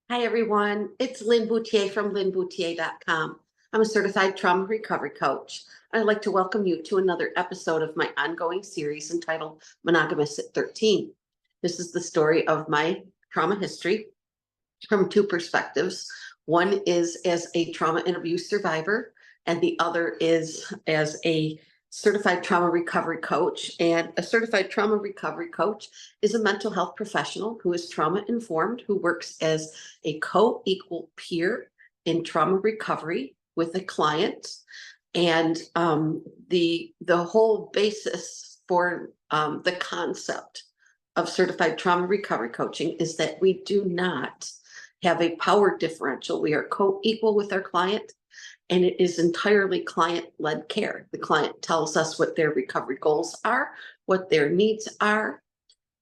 Hi, everyone. It's Lin Bouthillier from linbouthillier.com. I'm a certified trauma recovery coach. I'd like to welcome you to another episode of my ongoing series entitled Monogamous at 13. This is the story of my trauma history from two perspectives. One is as a trauma and abuse survivor, and the other is as a certified trauma recovery coach. And a certified trauma recovery coach is a mental health professional who is trauma informed, who works as a co-equal peer in trauma recovery with a client. And the whole basis for the concept of certified trauma recovery coaching is that we do not have a power differential. We are co-equal with our client, and it is entirely client-led care. The client tells us what their recovery goals are, what their needs are,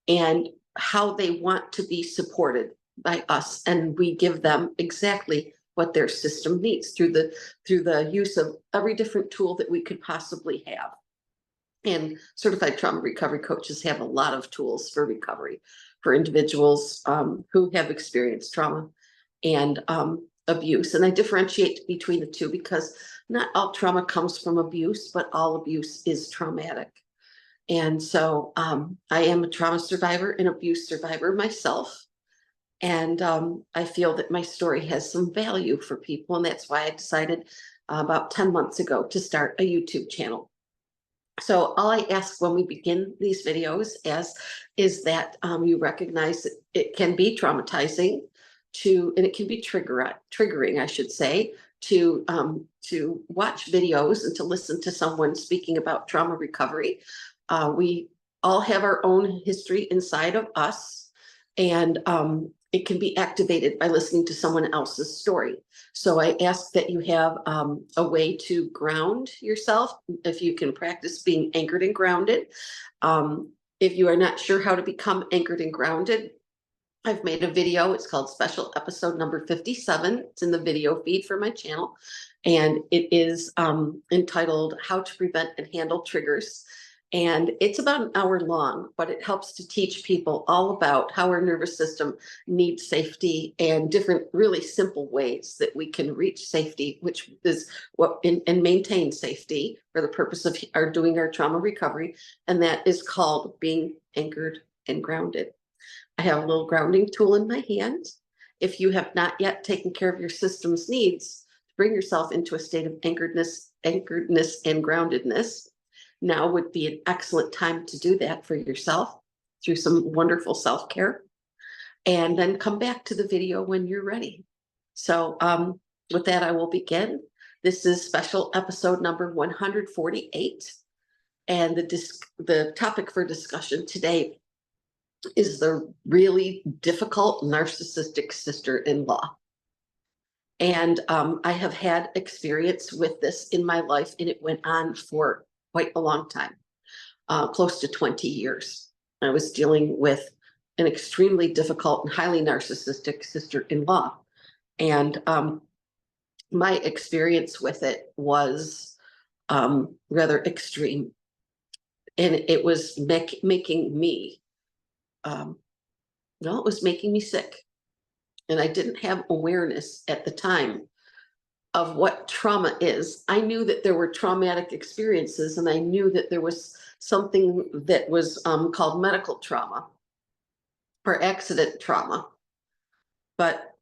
and how they want to be supported by us. And we give them exactly what their system needs through the use of every different tool that we could possibly have. And certified trauma recovery coaches have a lot of tools for recovery for individuals who have experienced trauma and abuse. And I differentiate between the two because not all trauma comes from abuse, but all abuse is traumatic. And so I am a trauma survivor and abuse survivor myself. And I feel that my story has some value for people. And that's why I decided about 10 months ago to start a YouTube channel. So all I ask when we begin these videos is that you recognize that it can be traumatizing and it can be triggering, I should say, to watch videos and to listen to someone speaking about trauma recovery. We all have our own history inside of us, and it can be activated by listening to someone else's story. So I ask that you have a way to ground yourself, if you can practice being anchored and grounded. If you are not sure how to become anchored and grounded, I've made a video. It's called Special Episode Number 57. It's in the video feed for my channel. And it is entitled How to Prevent and Handle Triggers. And it's about an hour long, but it helps to teach people all about how our nervous system needs safety and different really simple ways that we can reach safety, which is and maintain safety for the purpose of doing our trauma recovery. And that is called being anchored and grounded. I have a little grounding tool in my hand. If you have not yet taken care of your system's needs, bring yourself into a state of anchoredness and groundedness, now would be an excellent time to do that for yourself through some wonderful self-care. And then come back to the video when you're ready. So with that, I will begin. This is special episode number 148. And the topic for discussion today is the really difficult narcissistic sister-in-law. And I have had experience with this in my life, and it went on for quite a long time, close to 20 years. I was dealing with an extremely difficult and highly narcissistic sister-in-law. And my experience with it was rather extreme. And it was making me, it was making me sick. And I didn't have awareness at the time of what trauma is. I knew that there were traumatic experiences, and I knew that there was something that was called medical trauma or accident trauma. But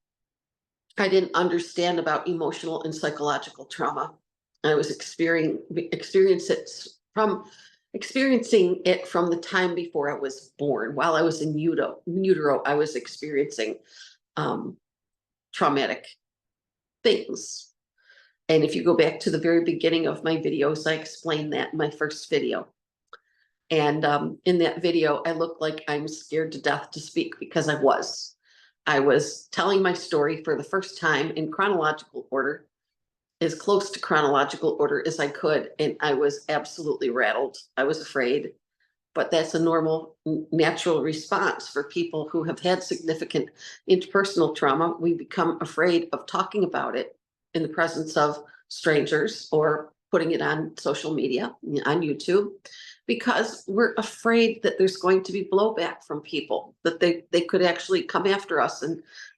I didn't understand about emotional and psychological trauma. I was experiencing it from the time before I was born. While I was in utero, I was experiencing traumatic things. And if you go back to the very beginning of my videos, I explained that in my first video. And in that video, I look like I'm scared to death to speak, because I was telling my story for the first time in chronological order, as close to chronological order as I could. And I was absolutely rattled. I was afraid. But that's a normal, natural response for people who have had significant interpersonal trauma. We become afraid of talking about it in the presence of strangers or putting it on social media, on YouTube. because we're afraid that there's going to be blowback from people, that they could actually come after us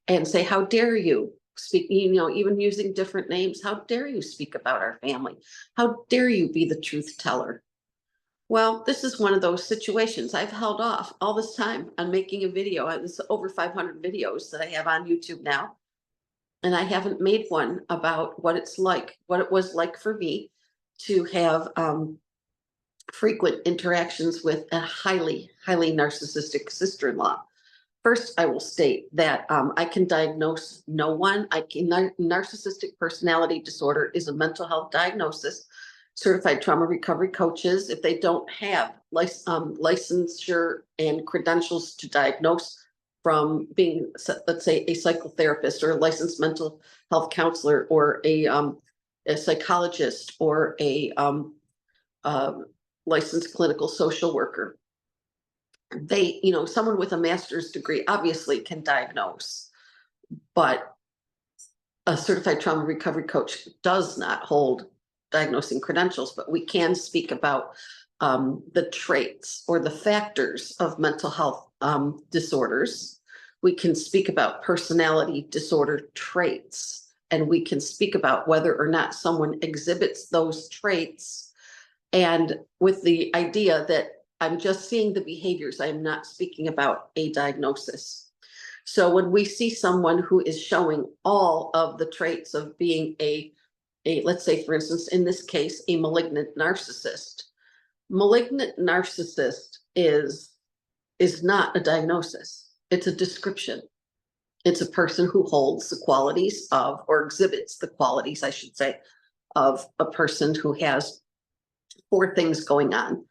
and say, how dare you speak, even using different names, how dare you speak about our family? How dare you be the truth teller? Well, this is one of those situations. I've held off all this time on making a video. There's over 500 videos that I have on YouTube now. And I haven't made one about what it's like, what it was like for me to have frequent interactions with a highly, highly narcissistic sister-in-law. First, I will state that I can diagnose no one. Narcissistic personality disorder is a mental health diagnosis. Certified trauma recovery coaches, if they don't have licensure and credentials to diagnose from being, let's say, a psychotherapist or a licensed mental health counselor or a psychologist or a licensed clinical social worker, they, someone with a master's degree obviously can diagnose, but a certified trauma recovery coach does not hold diagnosing credentials, but we can speak about the traits or the factors of mental health disorders. We can speak about personality disorder traits, and we can speak about whether or not someone exhibits those traits. And with the idea that I'm just seeing the behaviors, I am not speaking about a diagnosis. So when we see someone who is showing all of the traits of being let's say, for instance, in this case, a malignant narcissist. Malignant narcissist is not a diagnosis. It's a description. It's a person who holds the qualities of, or exhibits the qualities, I should say, of a person who has 4 things going on.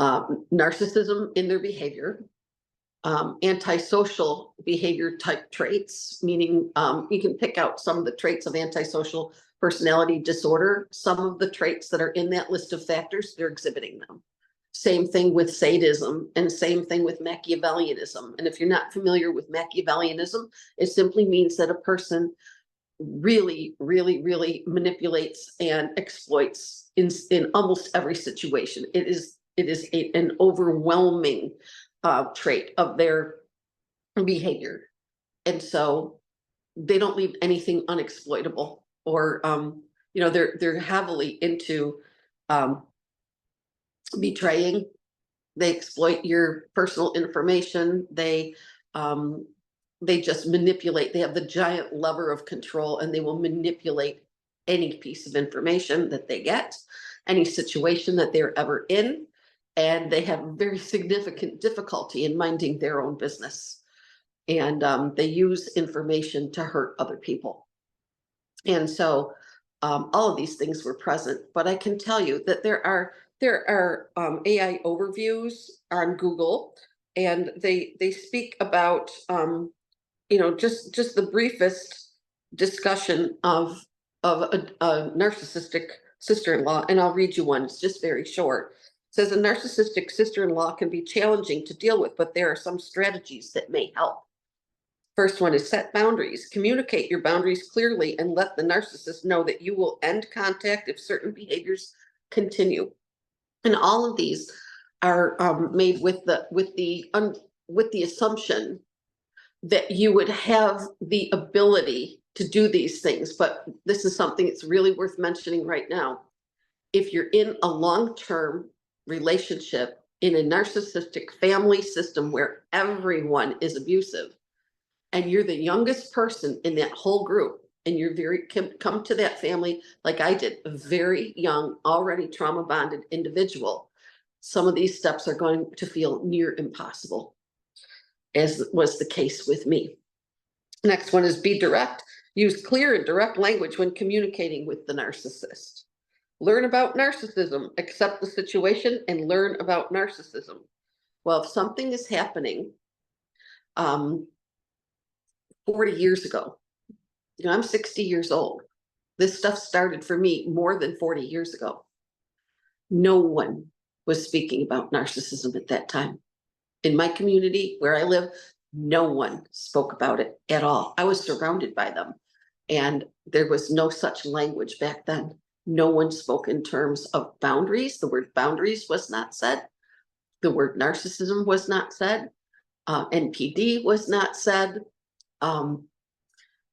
Narcissism in their behavior, antisocial behavior type traits, meaning you can pick out some of the traits of antisocial personality disorder. Some of the traits that are in that list of factors, they're exhibiting them. Same thing with sadism, and same thing with Machiavellianism. And if you're not familiar with Machiavellianism, it simply means that a person really, really, really manipulates and exploits in almost every situation. It is an overwhelming trait of their behavior. And so they don't leave anything unexploitable, or they're heavily into betraying. They exploit your personal information. They just manipulate. They have the giant lever of control, and they will manipulate any piece of information that they get, any situation that they're ever in. And they have very significant difficulty in minding their own business. And they use information to hurt other people. And so all of these things were present. But I can tell you that there are AI overviews on Google, and they speak about just the briefest discussion of a narcissistic sister-in-law. And I'll read you one. It's just very short. It says, a narcissistic sister-in-law can be challenging to deal with, but there are some strategies that may help. First one is set boundaries. Communicate your boundaries clearly and let the narcissist know that you will end contact if certain behaviors continue. And all of these are made with the assumption that you would have the ability to do these things. But this is something that's really worth mentioning right now. If you're in a long-term relationship in a narcissistic family system where everyone is abusive, and you're the youngest person in that whole group, and you're come to that family like I did, a very young, already trauma bonded individual, some of these steps are going to feel near impossible, as was the case with me. Next one is be direct. Use clear and direct language when communicating with the narcissist. Learn about narcissism, accept the situation, and learn about narcissism. Well, if something is happening 40 years ago, I'm 60 years old. This stuff started for me more than 40 years ago. No one was speaking about narcissism at that time. In my community where I live, no one spoke about it at all. I was surrounded by them, and there was no such language back then. No one spoke in terms of boundaries. The word boundaries was not said. The word narcissism was not said. NPD was not said.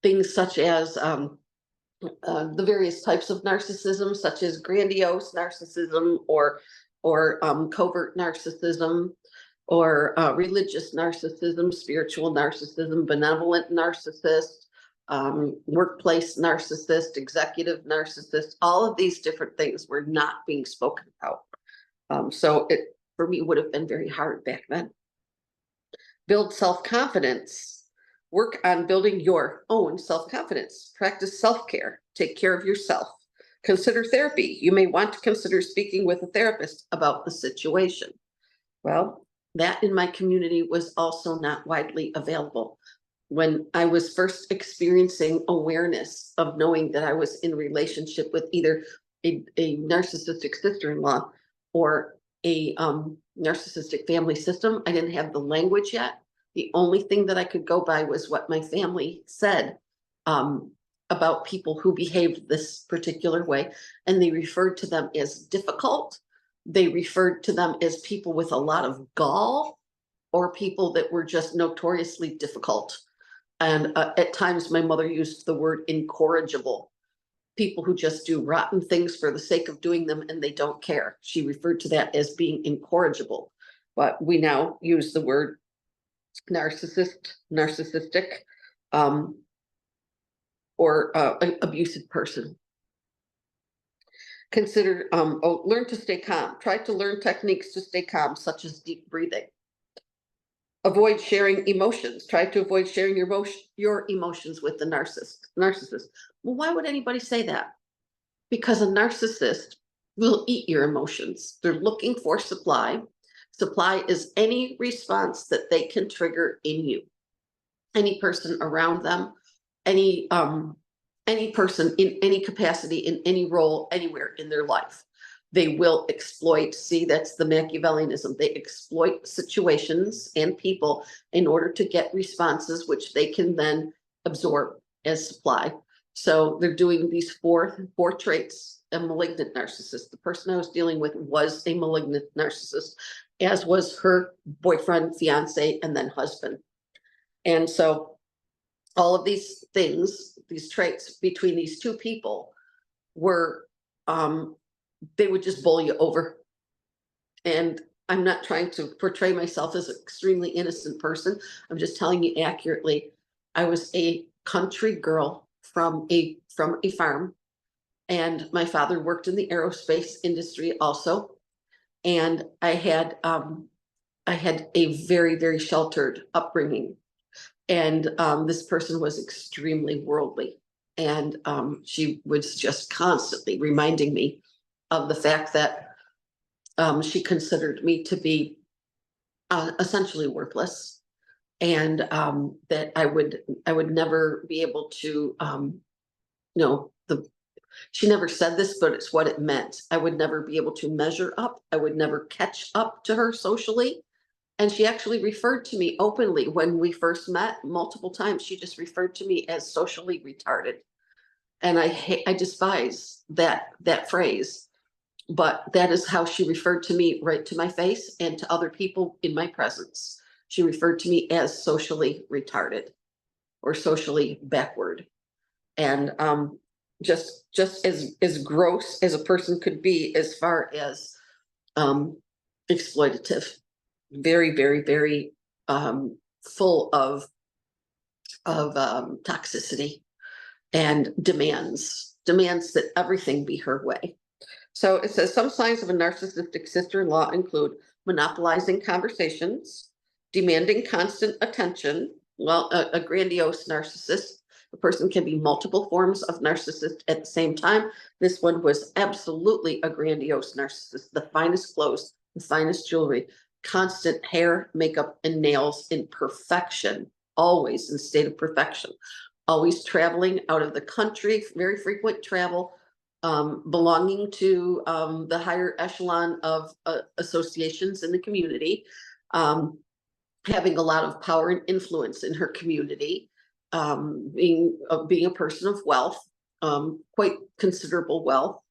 Things such as the various types of narcissism, such as grandiose narcissism or covert narcissism, or religious narcissism, spiritual narcissism, benevolent narcissist, workplace narcissist, executive narcissist. All of these different things were not being spoken about. So it, for me, would have been very hard back then. Build self-confidence. Work on building your own self-confidence. Practice self-care. Take care of yourself. Consider therapy. You may want to consider speaking with a therapist about the situation. Well, that in my community was also not widely available. When I was first experiencing awareness of knowing that I was in a relationship with either a narcissistic sister-in-law or a narcissistic family system, I didn't have the language yet. The only thing that I could go by was what my family said about people who behaved this particular way. And they referred to them as difficult. They referred to them as people with a lot of gall, or people that were just notoriously difficult. And at times my mother used the word incorrigible. People who just do rotten things for the sake of doing them and they don't care. She referred to that as being incorrigible. But we now use the word narcissistic, or an abusive person. Consider, learn to stay calm. Try to learn techniques to stay calm, such as deep breathing. Avoid sharing emotions. Try to avoid sharing your emotions with the narcissist. Well, why would anybody say that? Because a narcissist will eat your emotions. They're looking for supply. Supply is any response that they can trigger in you. Any person around them, any person in any capacity, in any role, anywhere in their life. They will exploit. See, that's the Machiavellianism. They exploit situations and people in order to get responses, which they can then absorb as supply. So they're doing these four traits. A malignant narcissist. The person I was dealing with was a malignant narcissist, as was her boyfriend, fiance, and then husband. And so all of these things, these traits between these two people were, they would just bowl you over. And I'm not trying to portray myself as an extremely innocent person. I'm just telling you accurately. I was a country girl from a farm, and my father worked in the aerospace industry also. And I had a very, very sheltered upbringing. And this person was extremely worldly. And she was just constantly reminding me of the fact that she considered me to be essentially worthless, and that I would never be able to, she never said this, but it's what it meant. I would never be able to measure up. I would never catch up to her socially. And she actually referred to me openly when we first met multiple times. She just referred to me as socially retarded. And I despise that phrase, but that is how she referred to me, right to my face and to other people in my presence. She referred to me as socially retarded or socially backward. And just as gross as a person could be, as far as exploitative. Very, very, very full of toxicity and demands that everything be her way. So it says some signs of a narcissistic sister-in-law include monopolizing conversations, demanding constant attention. Well, a grandiose narcissist. A person can be multiple forms of narcissist at the same time. This one was absolutely a grandiose narcissist. The finest clothes, the finest jewelry, constant hair, makeup, and nails in perfection, always in state of perfection, always traveling out of the country, very frequent travel, belonging to the higher echelon of associations in the community, having a lot of power and influence in her community, being a person of wealth, quite considerable wealth,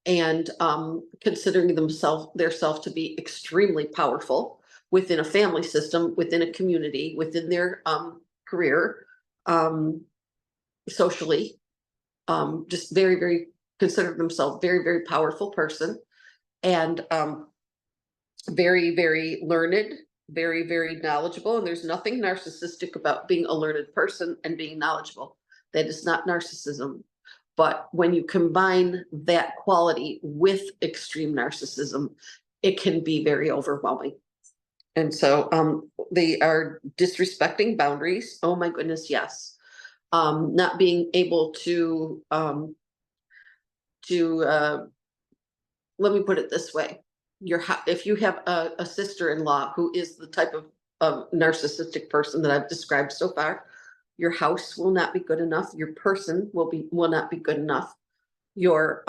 and considering theirself to be extremely powerful within a family system, within a community, within their career, socially, just very, very consider themselves very, very powerful person, and very, very learned, very, very knowledgeable. And there's nothing narcissistic about being a learned person and being knowledgeable. That is not narcissism. But when you combine that quality with extreme narcissism, it can be very overwhelming. And so they are disrespecting boundaries. Oh my goodness, yes. Not being able to let me put it this way. If you have a sister-in-law who is the type of narcissistic person that I've described so far, your house will not be good enough. Your person will not be good enough. Your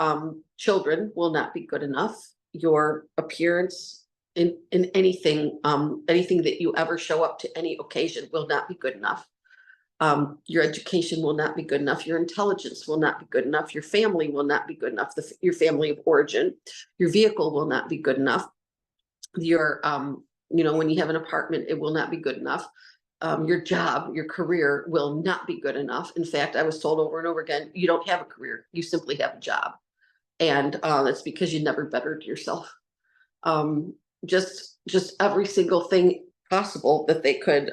children will not be good enough. Your appearance in anything, anything that you ever show up to any occasion will not be good enough. Your education will not be good enough. Your intelligence will not be good enough. Your family will not be good enough. Your family of origin, your vehicle will not be good enough. Your, when you have an apartment, it will not be good enough. Your job, your career will not be good enough. In fact, I was told over and over again, you don't have a career, you simply have a job. And that's because you never bettered yourself. Just every single thing possible that they could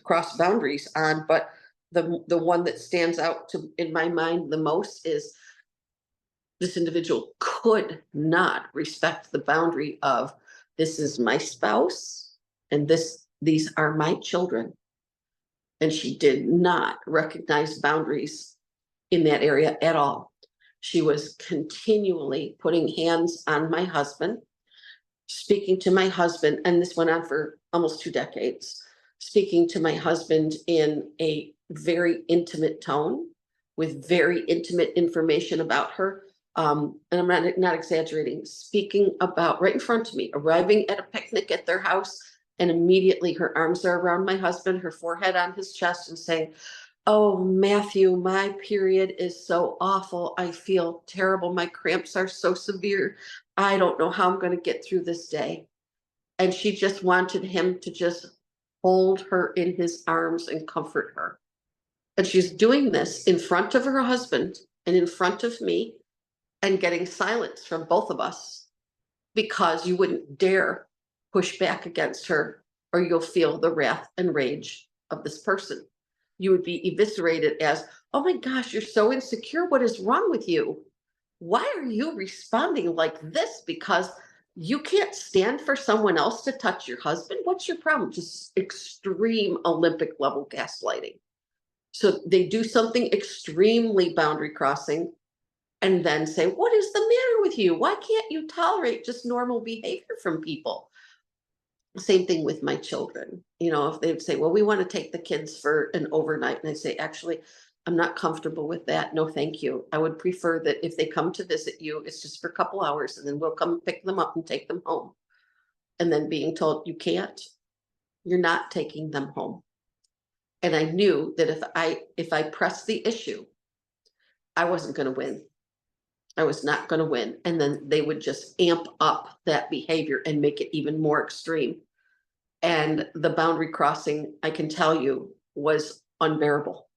cross boundaries on. But the one that stands out in my mind the most is this individual could not respect the boundary of, this is my spouse and these are my children. And she did not recognize boundaries in that area at all. She was continually putting hands on my husband, speaking to my husband, and this went on for almost 2 decades, speaking to my husband in a very intimate tone with very intimate information about her. And I'm not exaggerating, speaking about right in front of me, arriving at a picnic at their house, and immediately her arms are around my husband, her forehead on his chest, and saying, "Oh, Matthew, my period is so awful. I feel terrible. My cramps are so severe. I don't know how I'm going to get through this day." And she just wanted him to just hold her in his arms and comfort her. And she's doing this in front of her husband and in front of me, and getting silence from both of us, because you wouldn't dare push back against her, or you'll feel the wrath and rage of this person. You would be eviscerated as, "Oh my gosh, you're so insecure. What is wrong with you? Why are you responding like this? Because you can't stand for someone else to touch your husband? What's your problem?" Just extreme Olympic level gaslighting. So they do something extremely boundary crossing and then say, "What is the matter with you? Why can't you tolerate just normal behavior from people?" Same thing with my children. If they'd say, "Well, we want to take the kids for an overnight," and I say, "Actually, I'm not comfortable with that. No, thank you. I would prefer that if they come to visit you, it's just for a couple hours, and then we'll come pick them up and take them home." And then being told, "You can't, you're not taking them home." And I knew that if I pressed the issue, I wasn't going to win. I was not going to win. And then they would just amp up that behavior and make it even more extreme. And the boundary crossing, I can tell you, was unbearable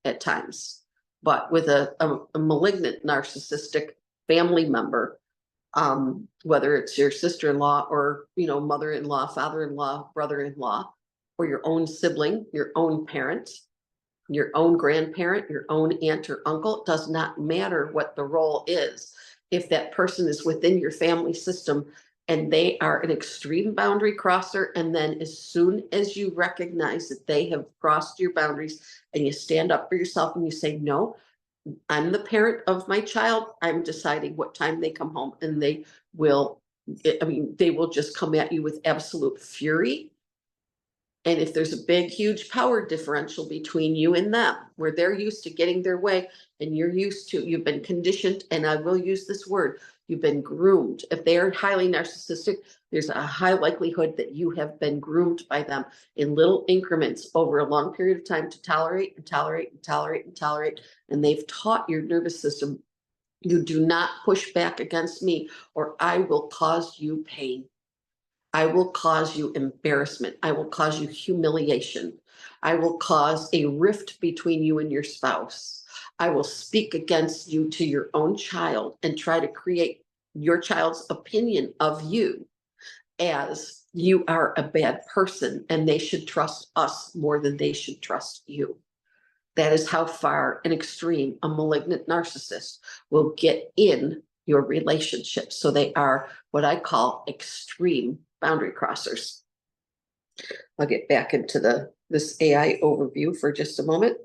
at times. But with a malignant narcissistic family member, whether it's your sister-in-law or mother-in-law, father-in-law, brother-in-law, or your own sibling, your own parent, your own grandparent, your own aunt or uncle, it does not matter what the role is. If that person is within your family system and they are an extreme boundary crosser, and then as soon as you recognize that they have crossed your boundaries and you stand up for yourself and you say, "No, I'm the parent of my child. I'm deciding what time they come home," and they will just come at you with absolute fury. And if there's a big, huge power differential between you and them, where they're used to getting their way and you've been conditioned, and I will use this word, you've been groomed. If they are highly narcissistic, there's a high likelihood that you have been groomed by them in little increments over a long period of time to tolerate and tolerate and tolerate and tolerate. And they've taught your nervous system You do not push back against me, or I will cause you pain. I will cause you embarrassment. I will cause you humiliation. I will cause a rift between you and your spouse. I will speak against you to your own child and try to create your child's opinion of you as you are a bad person and they should trust us more than they should trust you. That is how far an extreme, a malignant narcissist will get in your relationship. So they are what I call extreme boundary crossers. I'll get back into this AI overview for just a moment.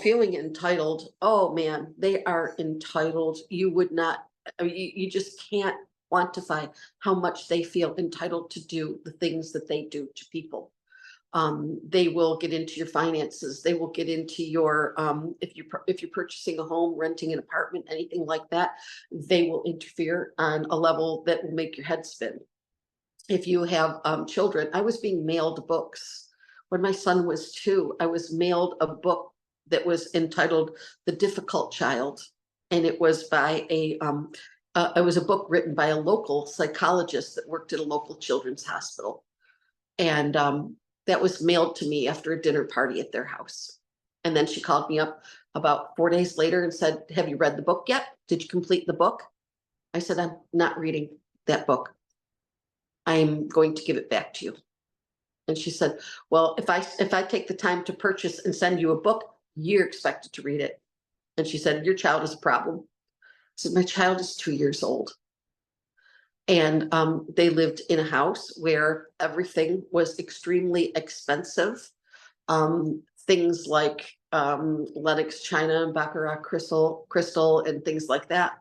Feeling entitled. Oh man, they are entitled. You would not, you just can't quantify how much they feel entitled to do the things that they do to people. They will get into your finances. They will get into your, if you're purchasing a home, renting an apartment, anything like that, they will interfere on a level that will make your head spin. If you have children, I was being mailed books. When my son was 2, I was mailed a book that was entitled The Difficult Child. And it was by it was a book written by a local psychologist that worked at a local children's hospital. And that was mailed to me after a dinner party at their house. And then she called me up about 4 days later and said, have you read the book yet? Did you complete the book? I said, I'm not reading that book. I'm going to give it back to you. And she said, well, if I take the time to purchase and send you a book, you're expected to read it. And she said, your child is a problem. I said, my child is 2 years old. And they lived in a house where everything was extremely expensive. Things like Lennox china, Baccarat crystal, and things like that.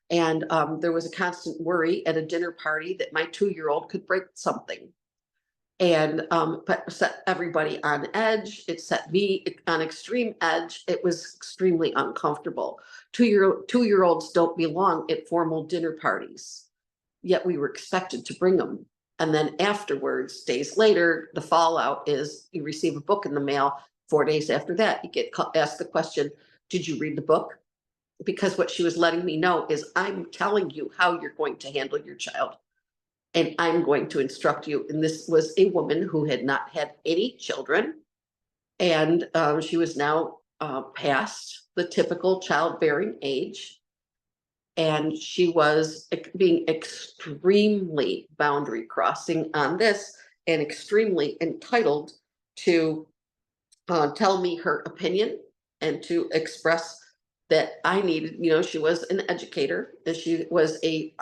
And there was a constant worry at a dinner party that my 2-year-old could break something. And but set everybody on edge. It set me on extreme edge. It was extremely uncomfortable. Two-year-olds don't belong at formal dinner parties, yet we were expected to bring them. And then afterwards, days later, the fallout is you receive a book in the mail. 4 days after that, you get asked the question, did you read the book? Because what she was letting me know is I'm telling you how you're going to handle your child. And I'm going to instruct you. And this was a woman who had not had any children. And she was now past the typical childbearing age. And she was being extremely boundary crossing on this and extremely entitled to tell me her opinion and to express that I needed, she was an educator and she was a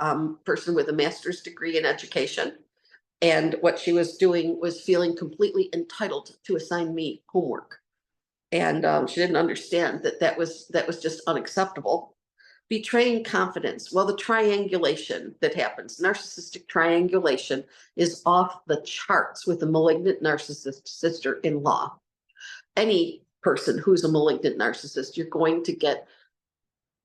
person with a master's degree in education. And what she was doing was feeling completely entitled to assign me homework. And she didn't understand that was just unacceptable. Betraying confidence. Well, the triangulation that happens, narcissistic triangulation, is off the charts with a malignant narcissist sister-in-law. Any person who's a malignant narcissist, you're going to get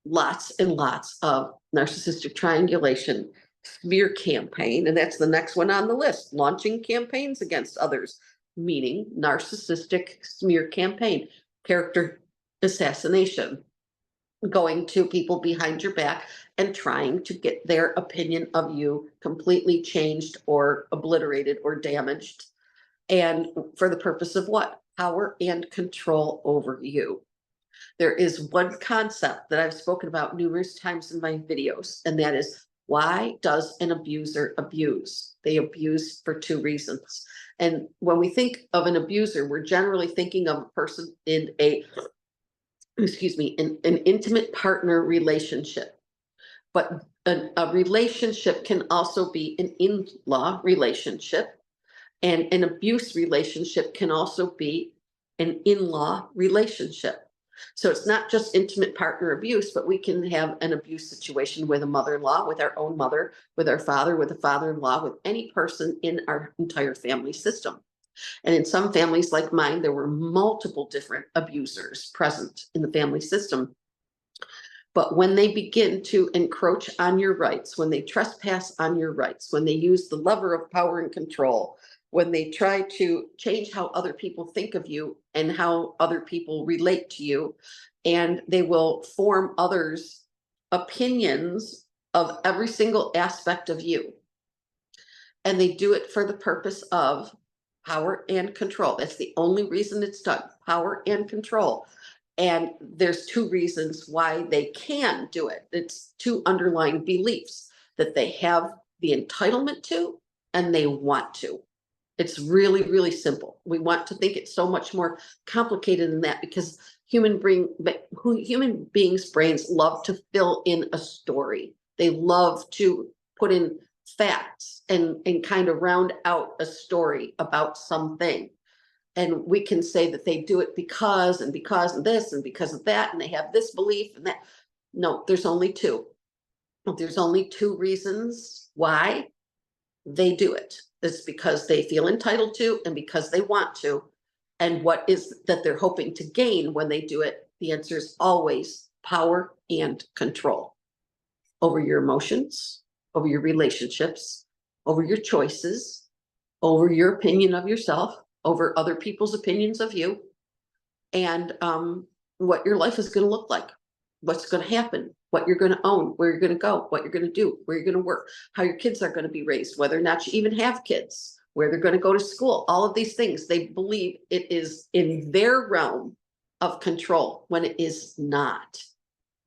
lots and lots of narcissistic triangulation, smear campaign, and that's the next one on the list, launching campaigns against others, meaning narcissistic smear campaign, character assassination, going to people behind your back and trying to get their opinion of you completely changed or obliterated or damaged. And for the purpose of what? Power and control over you. There is one concept that I've spoken about numerous times in my videos, and that is, why does an abuser abuse? They abuse for 2 reasons. And when we think of an abuser, we're generally thinking of a person in an intimate partner relationship. But a relationship can also be an in-law relationship, and an abuse relationship can also be an in-law relationship. So it's not just intimate partner abuse, but we can have an abuse situation with a mother-in-law, with our own mother, with our father, with a father-in-law, with any person in our entire family system. And in some families like mine, there were multiple different abusers present in the family system. But when they begin to encroach on your rights, when they trespass on your rights, when they use the lever of power and control, when they try to change how other people think of you and how other people relate to you, and they will form others opinions of every single aspect of you. And they do it for the purpose of power and control. That's the only reason it's done, power and control. And there's two reasons why they can do it. It's two underlying beliefs that they have the entitlement to and they want to. It's really, really simple. We want to think it's so much more complicated than that because human beings' brains love to fill in a story. They love to put in facts and kind of round out a story about something. And we can say that they do it because of this and because of that, and they have this belief and that. No, there's only two. There's only two reasons why they do it. It's because they feel entitled to and because they want to. And what is that they're hoping to gain when they do it? The answer is always power and control over your emotions, over your relationships, over your choices, over your opinion of yourself, over other people's opinions of you, and what your life is going to look like, what's going to happen, what you're going to own, where you're going to go, what you're going to do, where you're going to work, how your kids are going to be raised, whether or not you even have kids, where they're going to go to school, all of these things. They believe it is in their realm of control when it is not.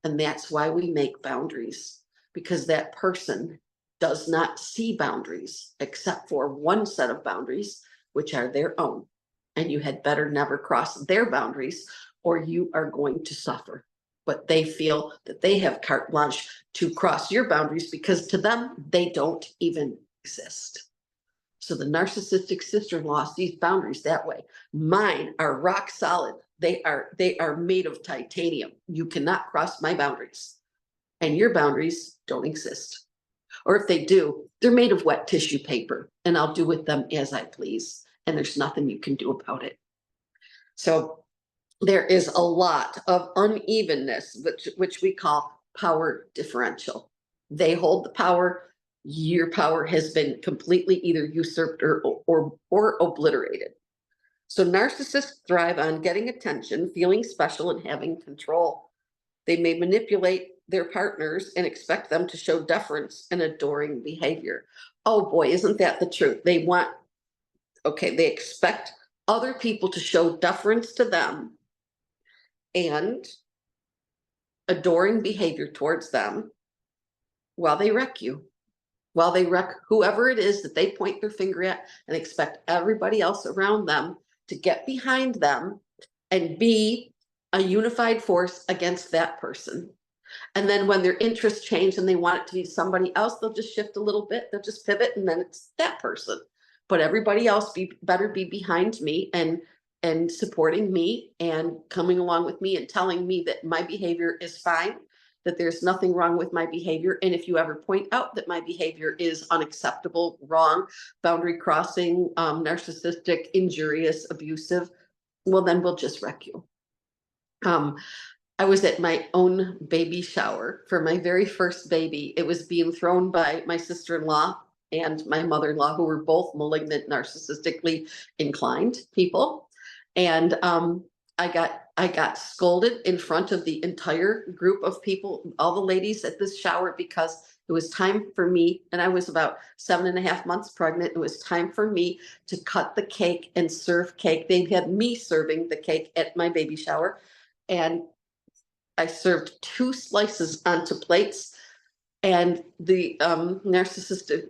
And that's why we make boundaries, because that person does not see boundaries except for one set of boundaries, which are their own. And you had better never cross their boundaries or you are going to suffer. But they feel that they have carte blanche to cross your boundaries because to them, they don't even exist. So the narcissistic sister-in-law sees boundaries that way. Mine are rock solid. They are made of titanium. You cannot cross my boundaries. And your boundaries don't exist. Or if they do, they're made of wet tissue paper, and I'll do with them as I please. And there's nothing you can do about it. So there is a lot of unevenness, which we call power differential. They hold the power. Your power has been completely either usurped or obliterated. So narcissists thrive on getting attention, feeling special, and having control. They may manipulate their partners and expect them to show deference and adoring behavior. Oh boy, isn't that the truth? They expect other people to show deference to them and adoring behavior towards them while they wreck you, while they wreck whoever it is that they point their finger at, and expect everybody else around them to get behind them and be a unified force against that person. And then when their interests change and they want it to be somebody else, they'll just shift a little bit. They'll just pivot, and then it's that person. But everybody else better be behind me and supporting me and coming along with me and telling me that my behavior is fine, that there's nothing wrong with my behavior. And if you ever point out that my behavior is unacceptable, wrong, boundary crossing, narcissistic, injurious, abusive, well, then we'll just wreck you. I was at my own baby shower for my very first baby. It was being thrown by my sister-in-law and my mother-in-law, who were both malignant, narcissistically inclined people. And I got scolded in front of the entire group of people, all the ladies at this shower, because it was time for me, and I was about 7.5 months pregnant. It was time for me to cut the cake and serve cake. They had me serving the cake at my baby shower, and I served 2 slices onto plates, and the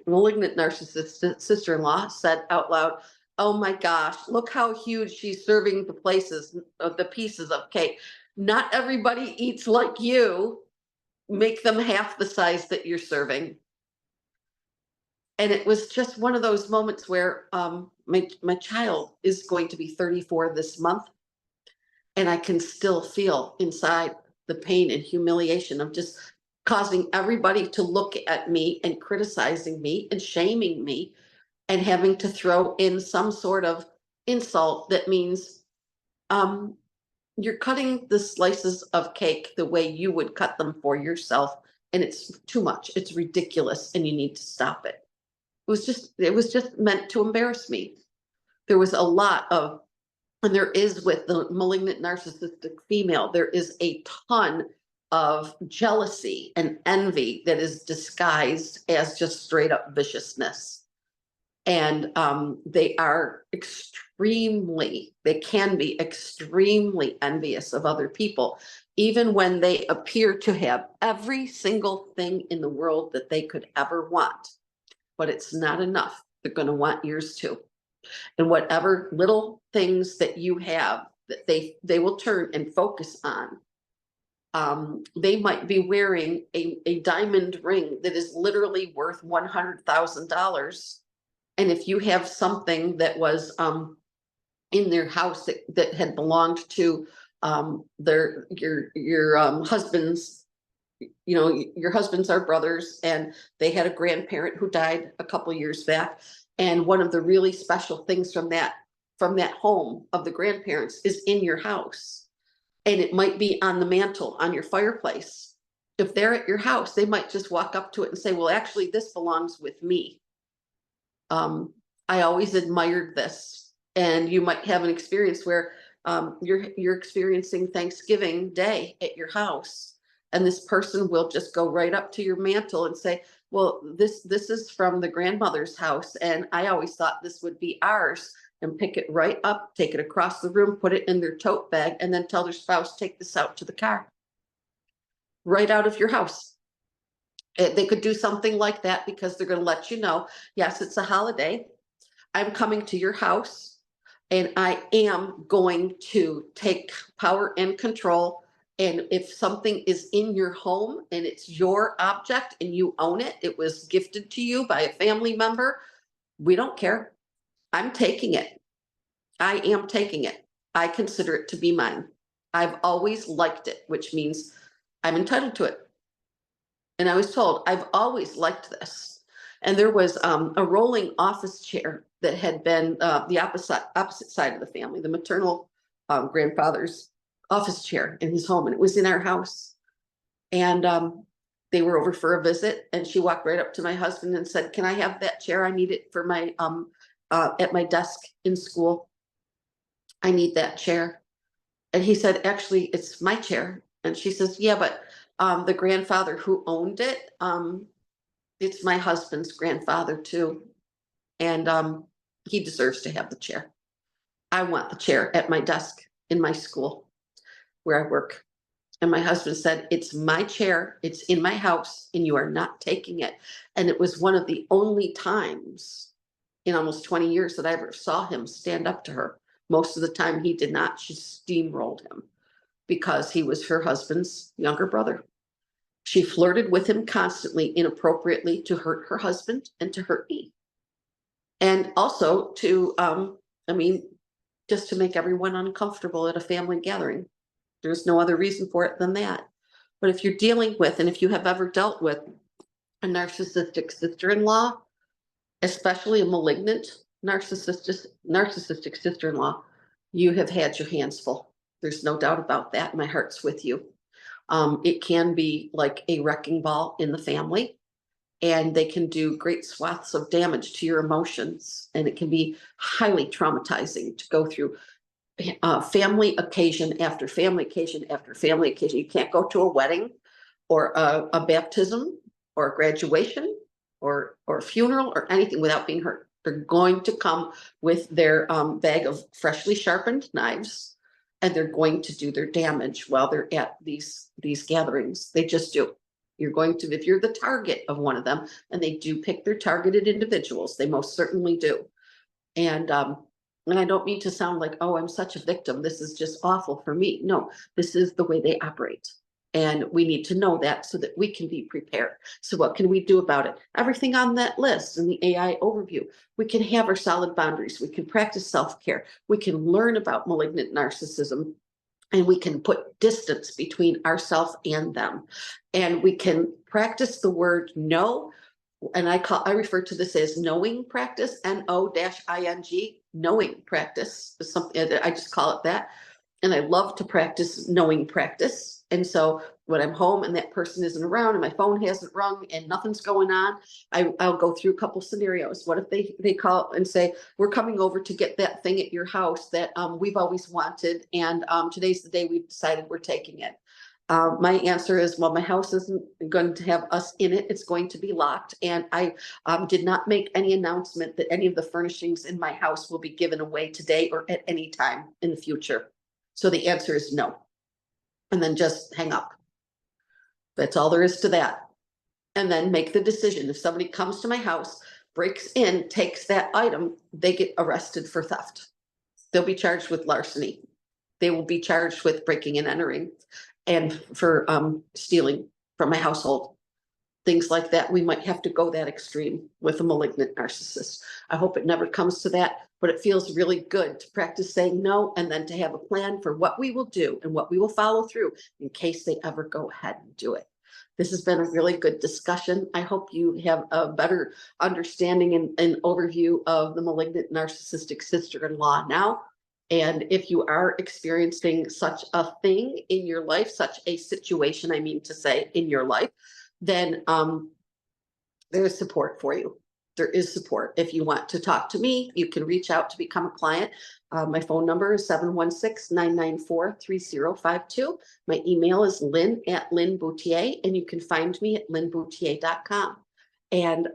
malignant narcissistic sister-in-law said out loud, "Oh my gosh, look how huge she's serving the pieces of cake. Not everybody eats like you. Make them half the size that you're serving." And it was just one of those moments where my child is going to be 34 this month, and I can still feel inside the pain and humiliation of just causing everybody to look at me and criticizing me and shaming me and having to throw in some sort of insult that means you're cutting the slices of cake the way you would cut them for yourself, and it's too much. It's ridiculous, and you need to stop it. It was just meant to embarrass me. There was a lot of, and there is with the malignant narcissistic female, there is a ton of jealousy and envy that is disguised as just straight up viciousness. And they can be extremely envious of other people, even when they appear to have every single thing in the world that they could ever want. But it's not enough. They're going to want yours too. And whatever little things that you have that they will turn and focus on. They might be wearing a diamond ring that is literally worth $100,000. And if you have something that was in their house that had belonged to your husband's, your husbands are brothers, and they had a grandparent who died a couple years back. And one of the really special things from that home of the grandparents is in your house. And it might be on the mantle on your fireplace. If they're at your house, they might just walk up to it and say, well, actually, this belongs with me. I always admired this. And you might have an experience where you're experiencing Thanksgiving Day at your house, and this person will just go right up to your mantle and say, well, this is from the grandmother's house, and I always thought this would be ours, and pick it right up, take it across the room, put it in their tote bag, and then tell their spouse, take this out to the car. Right out of your house. They could do something like that because they're going to let you know, yes, it's a holiday. I'm coming to your house, and I am going to take power and control. And if something is in your home and it's your object and you own it, it was gifted to you by a family member, we don't care. I'm taking it. I am taking it. I consider it to be mine. I've always liked it, which means I'm entitled to it. And I was told, I've always liked this. And there was a rolling office chair that had been the opposite side of the family, the maternal grandfather's office chair in his home. And it was in our house. And they were over for a visit. And she walked right up to my husband and said, can I have that chair? I need it for my at my desk in school. I need that chair. And he said, actually, it's my chair. And she says, yeah, but the grandfather who owned it, it's my husband's grandfather too. And he deserves to have the chair. I want the chair at my desk in my school where I work. And my husband said, it's my chair, it's in my house, and you are not taking it. And it was one of the only times in almost 20 years that I ever saw him stand up to her. Most of the time he did not. She steamrolled him because he was her husband's younger brother. She flirted with him constantly, inappropriately, to hurt her husband and to hurt me. And also to, just to make everyone uncomfortable at a family gathering. There's no other reason for it than that. But if you're dealing with, and if you have ever dealt with a narcissistic sister-in-law, especially a malignant narcissistic sister-in-law, you have had your hands full. There's no doubt about that. My heart's with you. It can be like a wrecking ball in the family, and they can do great swaths of damage to your emotions. And it can be highly traumatizing to go through family occasion after family occasion after family occasion. You can't go to a wedding or a baptism or a graduation or a funeral or anything without being hurt. They're going to come with their bag of freshly sharpened knives, and they're going to do their damage while they're at these gatherings. They just do. You're going to, if you're the target of one of them, and they do pick their targeted individuals, they most certainly do. And I don't mean to sound like, oh, I'm such a victim, this is just awful for me. No, this is the way they operate. And we need to know that so that we can be prepared. So what can we do about it? Everything on that list in the AI overview. We can have our solid boundaries. We can practice self-care. We can learn about malignant narcissism, and we can put distance between ourselves and them. And we can practice the word no. And I refer to this as knowing practice, NO-ING, knowing practice is something, I just call it that. And I love to practice knowing practice. And so when I'm home and that person isn't around and my phone hasn't rung and nothing's going on, I'll go through a couple scenarios. What if they call and say, we're coming over to get that thing at your house that we've always wanted, and today's the day we've decided we're taking it. My answer is, well, my house isn't going to have us in it. It's going to be locked. And I did not make any announcement that any of the furnishings in my house will be given away today or at any time in the future. So the answer is no. And then just hang up. That's all there is to that. And then make the decision. If somebody comes to my house, breaks in, takes that item, they get arrested for theft. They'll be charged with larceny. They will be charged with breaking and entering and for stealing from my household. Things like that. We might have to go that extreme with a malignant narcissist. I hope it never comes to that, but it feels really good to practice saying no and then to have a plan for what we will do and what we will follow through in case they ever go ahead and do it. This has been a really good discussion. I hope you have a better understanding and overview of the malignant narcissistic sister-in-law now. And if you are experiencing such a thing in your life, such a situation, I mean to say, in your life, then there is support for you. There is support. If you want to talk to me, you can reach out to become a client. My phone number is 716-994-3052. My email is lin@Lin Bouthillier, and you can find me at linbouthillier.com. And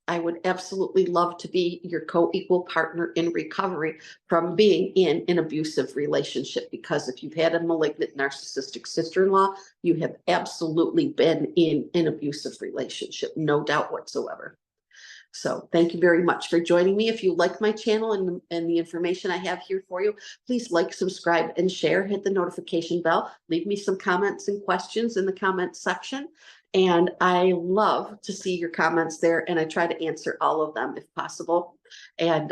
I would absolutely love to be your co-equal partner in recovery from being in an abusive relationship, because if you've had a malignant narcissistic sister-in-law, you have absolutely been in an abusive relationship, no doubt whatsoever. So thank you very much for joining me. If you like my channel and the information I have here for you, please like, subscribe, and share. Hit the notification bell. Leave me some comments and questions in the comments section. And I love to see your comments there, and I try to answer all of them if possible. And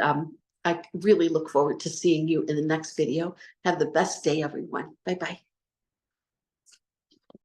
I really look forward to seeing you in the next video. Have the best day, everyone. Bye-bye.